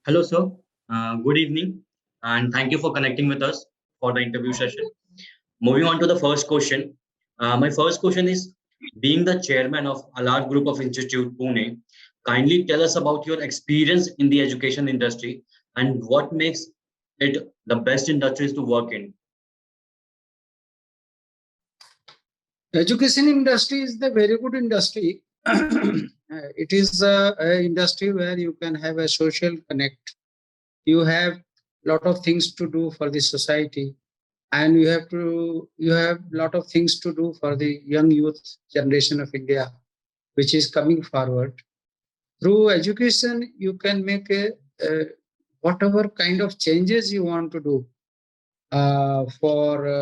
Hello, sir. Good evening, and thank you for connecting with us for the interview session. Moving on to the first question. My first question is, being the chairman of Alard Group of Institute, Pune, kindly tell us about your experience in the education industry and what makes it the best industries to work in. Education industry is the very good industry. It is a industry where you can have a social connect. You have a lot of things to do for the society, and you have a lot of things to do for the young youth generation of India, which is coming forward. Through education, you can make a whatever kind of changes you want to do for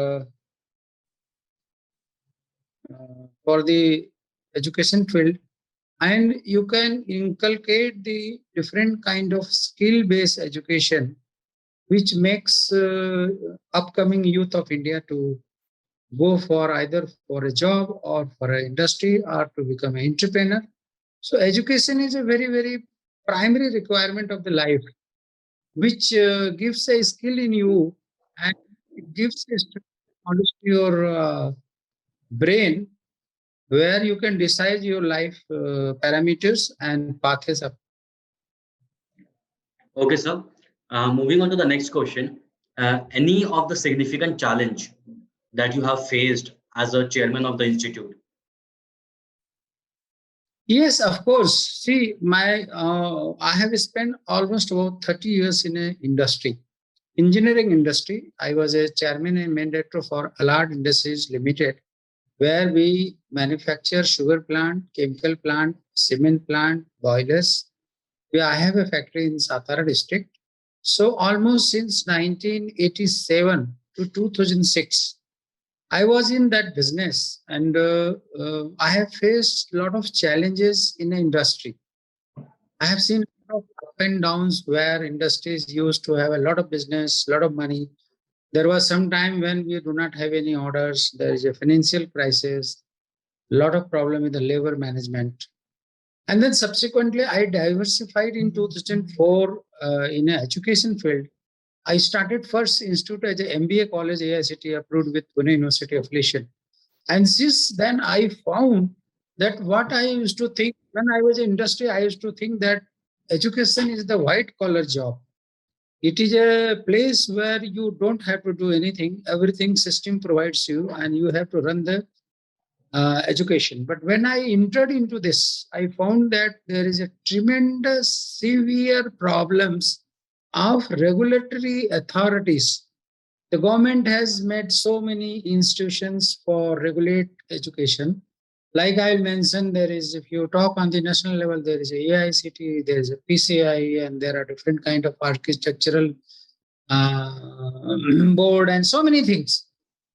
the education field, and you can inculcate the different kind of skill-based education which makes upcoming youth of India to go for either for a job or for an industry or to become an entrepreneur. So education is a very, very primary requirement of the life, which gives a skill in you, and it gives a knowledge to your brain, where you can decide your life parameters and paths up. Okay, sir. Moving on to the next question. Any of the significant challenge that you have faced as a chairman of the institute? Yes, of course. See, I have spent almost about 30 years in a industry, engineering industry. I was a chairman and main director for Alard Industries Limited, where we manufacture sugar plant, chemical plant, cement plant, boilers. I have a factory in Satara district. So almost since 1987 to 2006, I was in that business, and I have faced a lot of challenges in the industry. I have seen a lot of up and downs where industries used to have a lot of business, a lot of money. There was some time when we do not have any orders. There is a financial crisis, a lot of problem with the labor management. And then subsequently, I diversified in 2004 in an education field. I started first institute as an MBA college, AICT approved with Pune University affiliation. And since then, I found that what I used to think when I was in industry, I used to think that education is the white collar job. It is a place where you don't have to do anything. Everything system provides you, and you have to run the education. But when I entered into this, I found that there is a tremendous severe problems of regulatory authorities. The government has made so many institutions for regulate education. Like I mentioned, there is, if you talk on the national level, there is a AICT, there is a PCI, and there are different kind of architectural board and so many things.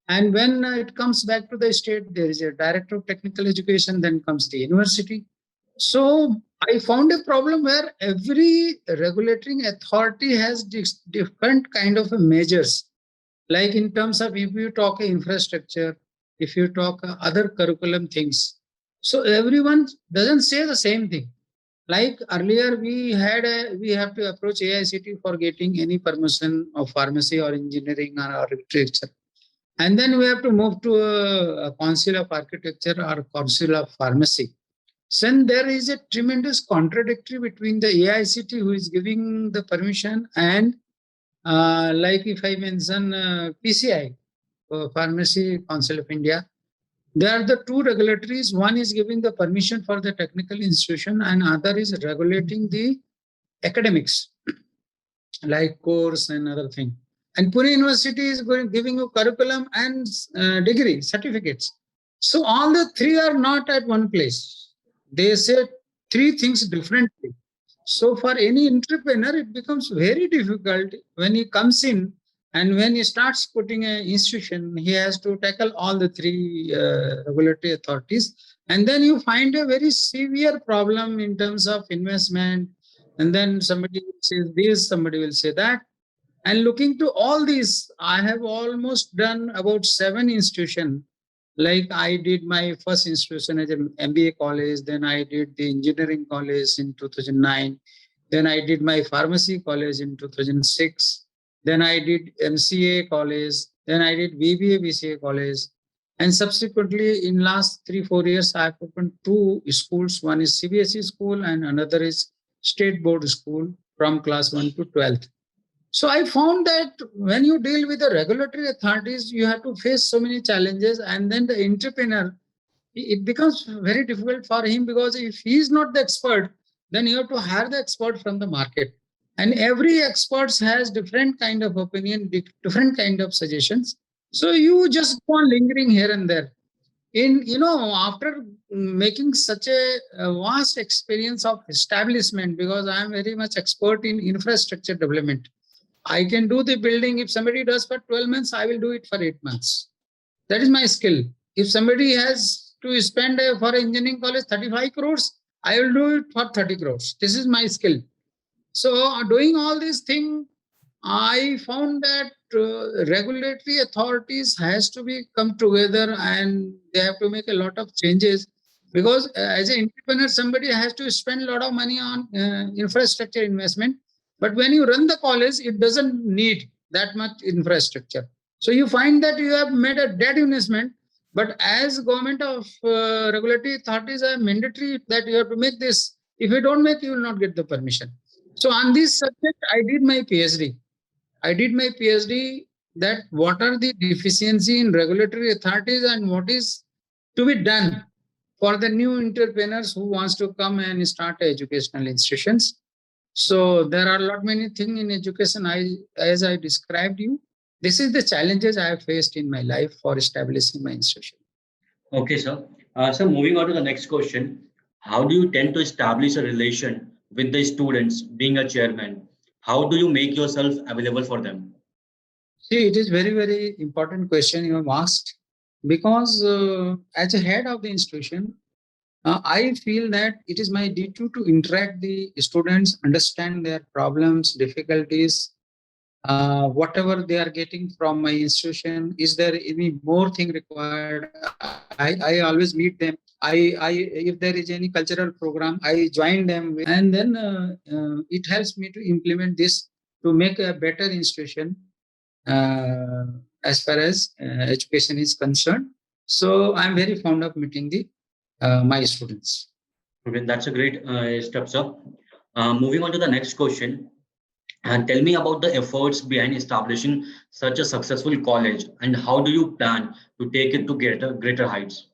And when it comes back to the state, there is a director of technical education, then comes the university. So I found a problem where every regulatory authority has different kind of measures. Like in terms of if you talk infrastructure, if you talk other curriculum things. So everyone doesn't say the same thing. Like earlier, we have to approach AICT for getting any permission of pharmacy or engineering or architecture. And then we have to move to a council of architecture or council of pharmacy. Then there is a tremendous contradictory between the AICT who is giving the permission and like if I mention PCI, Pharmacy Council of India, they are the two regulatories. One is giving the permission for the technical institution and other is regulating the academics like course and other thing. And Pune University is giving you curriculum and degree certificates. So all the three are not at one place. They say three things differently. So for any entrepreneur, it becomes very difficult when he comes in and when he starts putting an institution, he has to tackle all the three regulatory authorities. And then you find a very severe problem in terms of investment. And then somebody will say this, somebody will say that. And looking to all these, I have almost done about 7 institutions. Like I did my first institution as an MBA college, then I did the engineering college in 2009. Then I did my pharmacy college in 2006. Then I did MCA college. Then I did BBA, BCA college. And subsequently, in last 3-4 years, I've opened two schools. One is CBSE school and another is state board school from class 1 to 12th. So I found that when you deal with the regulatory authorities, you have to face so many challenges. And then the entrepreneur, it becomes very difficult for him, because if he is not the expert, then you have to hire the expert from the market. And every expert has different kind of opinion, different kind of suggestions. So you just go on lingering here and there. After making such a vast experience of establishment, because I am very much expert in infrastructure development, I can do the building. If somebody does for 12 months, I will do it for 8 months. That is my skill. If somebody has to spend for engineering college 35 crores, I will do it for 30 crores. This is my skill. So doing all these things, I found that regulatory authorities has to be come together and they have to make a lot of changes, because as an entrepreneur, somebody has to spend a lot of money on infrastructure investment. But when you run the college, it doesn't need that much infrastructure. So you find that you have made a dead investment. But as government of regulatory authorities are mandatory that you have to make this. If you don't make, you will not get the permission. So on this subject, I did my PhD. That what are the deficiency in regulatory authorities and what is to be done for the new entrepreneurs who wants to come and start educational institutions. So there are a lot many things in education. As I described you, this is the challenges I have faced in my life for establishing my institution. Okay, sir. So moving on to the next question. How do you tend to establish a relation with the students being a chairman? How do you make yourself available for them? See, it is very, very important question you have asked, because as a head of the institution, I feel that it is my duty to interact the students, understand their problems, difficulties, whatever they are getting from my institution. Is there any more thing required? I always meet them. If there is any cultural program, I join them, and then it helps me to implement this to make a better institution uh, as far as education is concerned. So I'm very fond of meeting the my students. Okay, that's a great step, sir. Moving on to the next question. And tell me about the efforts behind establishing such a successful college, and how do you plan to take it to greater heights?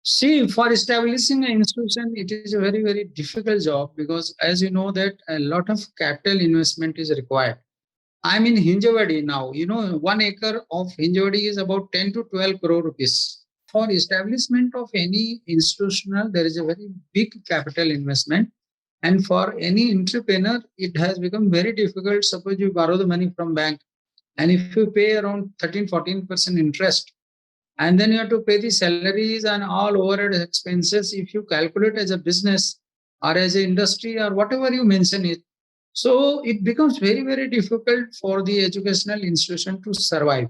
See, for establishing an institution, it is a very, very difficult job, because as you know that a lot of capital investment is required. I'm in Hinjawadi now. 1 acre of Hinjawadi is about 10 to 12 crore rupees. For establishment of any institutional, there is a very big capital investment. And for any entrepreneur, it has become very difficult. Suppose you borrow the money from bank, and if you pay around 13-14% interest, and then you have to pay the salaries and all overhead expenses, if you calculate as a business or as an industry or whatever you mention it, so it becomes very, very difficult for the educational institution to survive.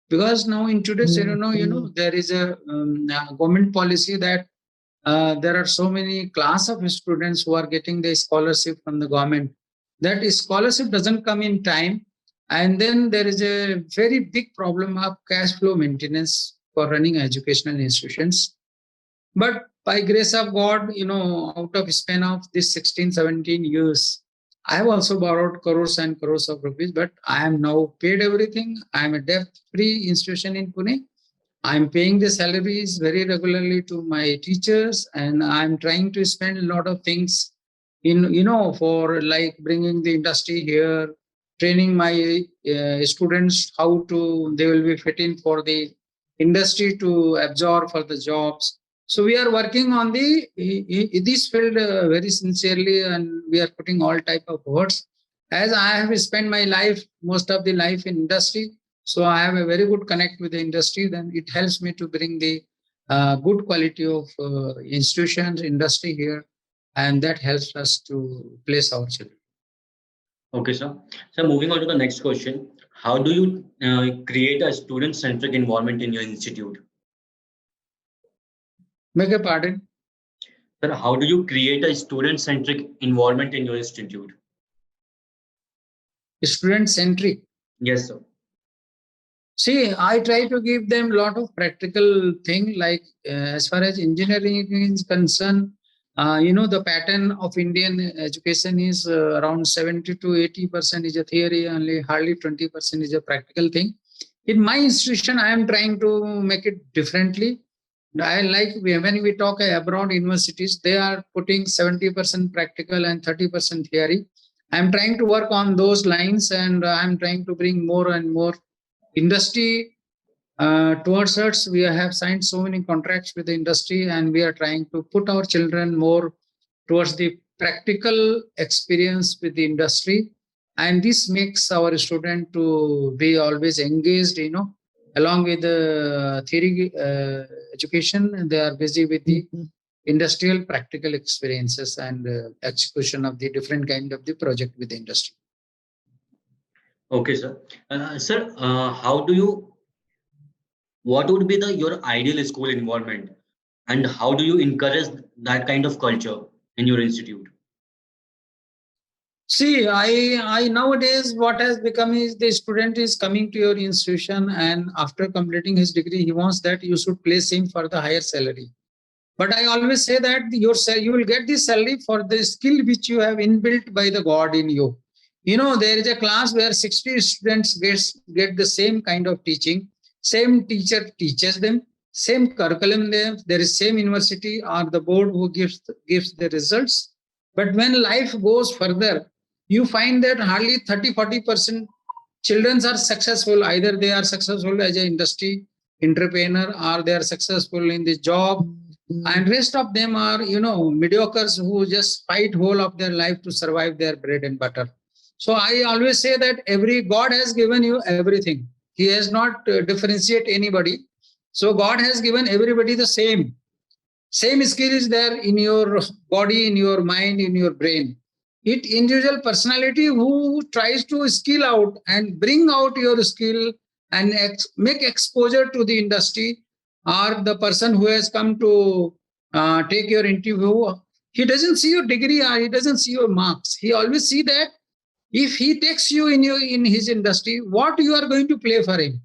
Because now in today's there is a government policy that there are so many class of students who are getting the scholarship from the government. That scholarship doesn't come in time, and then there is a very big problem of cash flow maintenance for running educational institutions. But by grace of God, out of span of this 16-17 years, I have also borrowed crores and crores of rupees, but I am now paid everything. I am a debt-free institution in Pune. I'm paying the salaries very regularly to my teachers, and I'm trying to spend a lot of things for like bringing the industry here, training my students how they will be fit in for the industry to absorb for the jobs. So we are working on this field very sincerely, and we are putting all type of efforts. As I have spent my life, most of the life in industry, so I have a very good connect with the industry. Then it helps me to bring the good quality of institutions, industry here, and that helps us to place our children. Okay, sir. So moving on to the next question. How do you create a student-centric environment in your institute? Beg your pardon? Sir, how do you create a student-centric environment in your institute? Student centric. Yes, sir. See, I try to give them a lot of practical thing, like as far as engineering is concerned, the pattern of Indian education is around 70 to 80% is a theory, only hardly 20% is a practical thing. In my institution, I am trying to make it differently. I like when we talk abroad universities, they are putting 70% practical and 30% theory. I'm trying to work on those lines, and I'm trying to bring more and more industry towards us. We have signed so many contracts with the industry, and we are trying to put our children more towards the practical experience with the industry. And this makes our student to be always engaged, along with the theory education. They are busy with the industrial practical experiences and execution of the different kind of the project with the industry. Okay, sir. Sir, what would be your ideal school environment, and how do you encourage that kind of culture in your institute? See, I nowadays what has become is the student is coming to your institution, and after completing his degree, he wants that you should place him for the higher salary. But I always say that you will get the salary for the skill which you have inbuilt by the God in you. There is a class where 60 students get the same kind of teaching, same teacher teaches them, same curriculum there is same university or the board who gives the results. But when life goes further, you find that hardly 30-40% children are successful. Either they are successful as an industry entrepreneur, or they are successful in the job, and rest of them are mediocres who just fight whole of their life to survive their bread and butter. So I always say that every God has given you everything. He has not differentiate anybody. So God has given everybody the same skill is there in your body, in your mind, in your brain. It individual personality who tries to skill out and bring out your skill and make exposure to the industry, or the person who has come to take your interview. He doesn't see your degree or he doesn't see your marks. He always see that if he takes you in his industry, what you are going to play for him,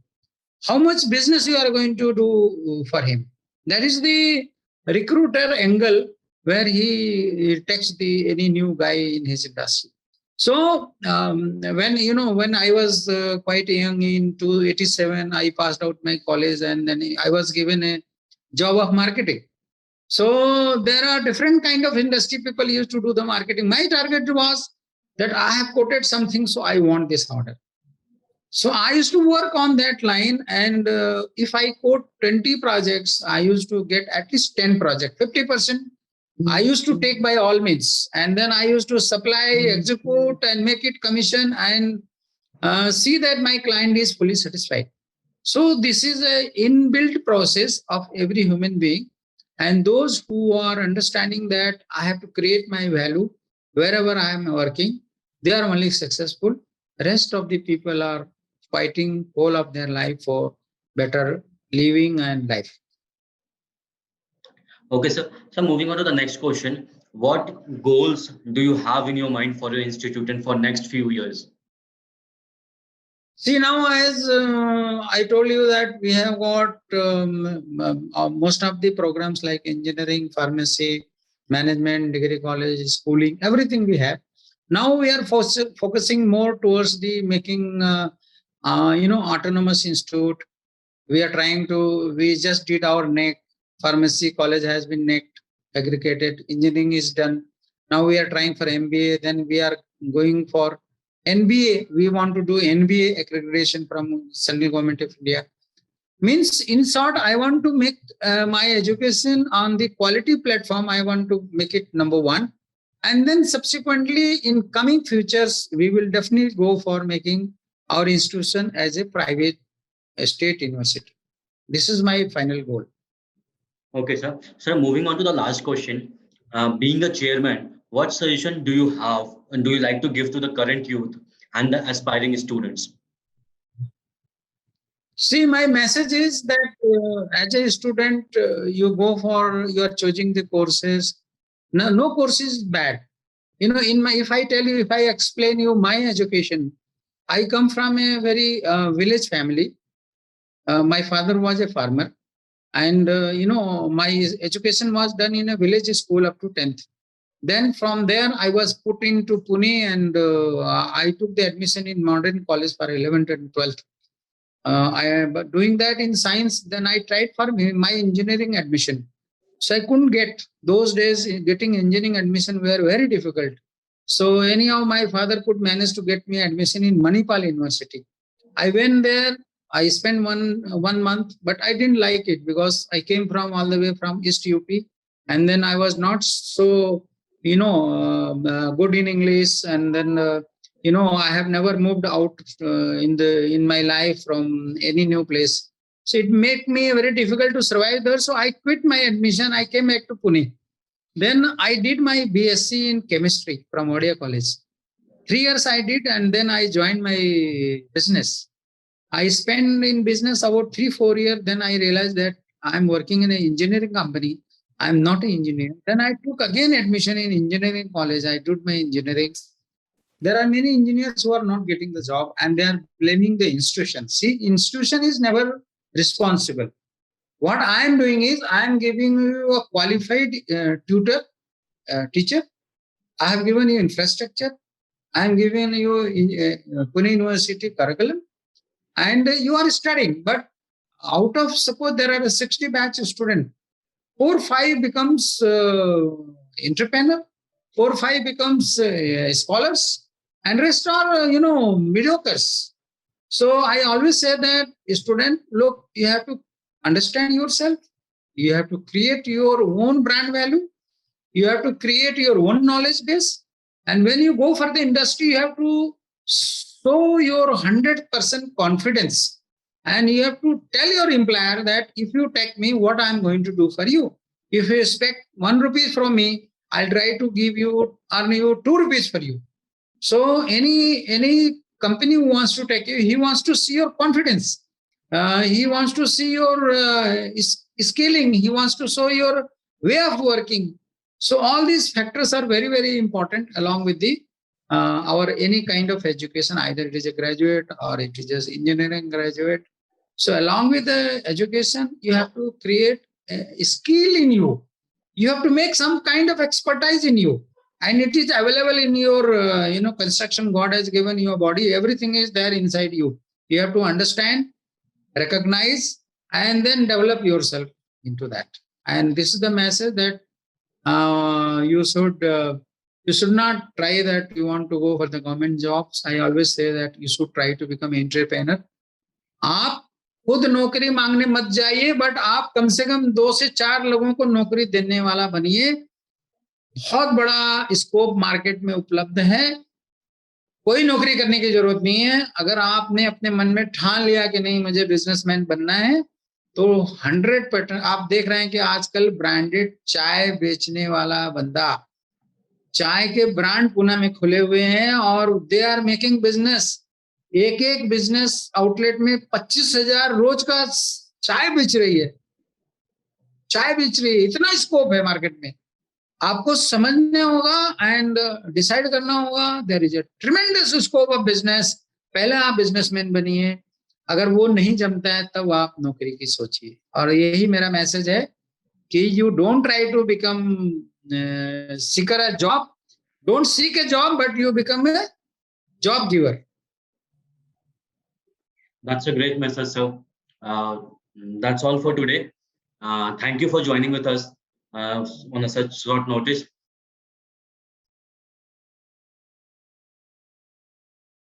how much business you are going to do for him. That is the recruiter angle where he takes any new guy in his industry. So when I was quite young in 1987, I passed out my college, and then I was given a job of marketing. So there are different kind of industry people used to do the marketing. My target was that I have quoted something, so I want this order. So I used to work on that line, and if I quote 20 projects, I used to get at least 10 projects, 50%. I used to take by all means, and then I used to supply, execute, and make it commission, and see that my client is fully satisfied. So this is a inbuilt process of every human being, and those who are understanding that I have to create my value wherever I am working, they are only successful. Rest of the people are fighting whole of their life for better living and life. Okay, sir. So moving on to the next question, what goals do you have in your mind for your institute and for next few years? See, now as I told you that we have got most of the programs like engineering, pharmacy, management, degree college, schooling, everything we have. Now we are focusing more towards the making, autonomous institute. We just did our NEC. Pharmacy college has been NEC aggregated. Engineering is done. Now we are trying for MBA. Then we are going for NBA. We want to do NBA accreditation from Central Government of India. Means, in short, I want to make my education on the quality platform. I want to make it number one. And then subsequently, in coming futures, we will definitely go for making our institution as a private state university. This is my final goal. Okay, sir. Sir, moving on to the last question. Being a chairman, what suggestion do you have and do you like to give to the current youth and the aspiring students? See, my message is that as a student, you are choosing the courses. No course is bad. If I explain you my education, I come from a very village family. My father was a farmer, and my education was done in a village school up to 10th. Then from there, I was put into Pune, and I took the admission in modern college for 11th and 12th. But doing that in science, then I tried for my engineering admission. So I couldn't get. Those days, getting engineering admission were very difficult. So anyhow, my father could manage to get me admission in Manipal University. I went there. I spent one month, but I didn't like it because I came from all the way from East UP, and then I was not so good in English, and then I have never moved out in my life from any new place. So it made me very difficult to survive there. So I quit my admission. I came back to Pune. Then I did my BSc in chemistry from Odia College. 3 years I did, and then I joined my business. I spent in business about 3-4 years. Then I realized that I'm working in an engineering company. I'm not an engineer. Then I took again admission in engineering college. I did my engineering. There are many engineers who are not getting the job, and they are blaming the institution. See, institution is never responsible. What I am doing is I am giving you a qualified teacher. I have given you infrastructure. I am giving you Pune University curriculum, and you are studying. But out of, suppose there are 60 batch students, 4-5 becomes entrepreneur, 4-5 becomes scholars, and rest are mediocres. So I always say that student, look, you have to understand yourself. You have to create your own brand value. You have to create your own knowledge base. And when you go for the industry, you have to show your 100% confidence. And you have to tell your employer that if you take me, what I'm going to do for you. If you expect 1 rupee from me, I'll try to earn you 2 rupees for you. So any company who wants to take you, he wants to see your confidence. He wants to see your scaling. He wants to show your way of working. So all these factors are very, very important along with the our any kind of education, either it is a graduate or it is just engineering graduate. So along with the education, you have to create a skill in you. You have to make some kind of expertise in you. And it is available in your, construction. God has given you a body. Everything is there inside you. You have to understand, recognize, and then develop yourself into that. And this is the message that you should not try that you want to go for the government jobs. I always say that you should try to become an entrepreneur. आप खुद नौकरी मांगने मत जाइए, but आप कम से कम 2 से 4 लोगों को नौकरी देने वाला बनिए. बहुत बड़ा स्कोप मार्केट में उपलब्ध है. कोई नौकरी करने की जरूरत नहीं है. अगर आपने अपने मन में ठान लिया कि नहीं मुझे बिजनेसमैन बनना है, तो 100% आप देख रहे हैं कि आजकल ब्रांडेड चाय बेचने वाला बंदा, चाय के ब्रांड पुणे में खुले हुए हैं और दे आर मेकिंग बिजनेस. एक बिजनेस आउटलेट में 25,000 रोज का चाय बेच रही है. इतना स्कोप है मार्केट में. आपको समझना होगा एंड डिसाइड करना होगा. There is a tremendous scope of business. पहले आप बिजनेसमैन बनिए. अगर वो नहीं जमता है तब आप नौकरी की सोचिए. और यही मेरा मैसेज है कि you don't try to become seeker a job. Don't seek a job, but you become a job giver. That's a great message, sir. That's all for today. Thank you for joining with us on a such short notice.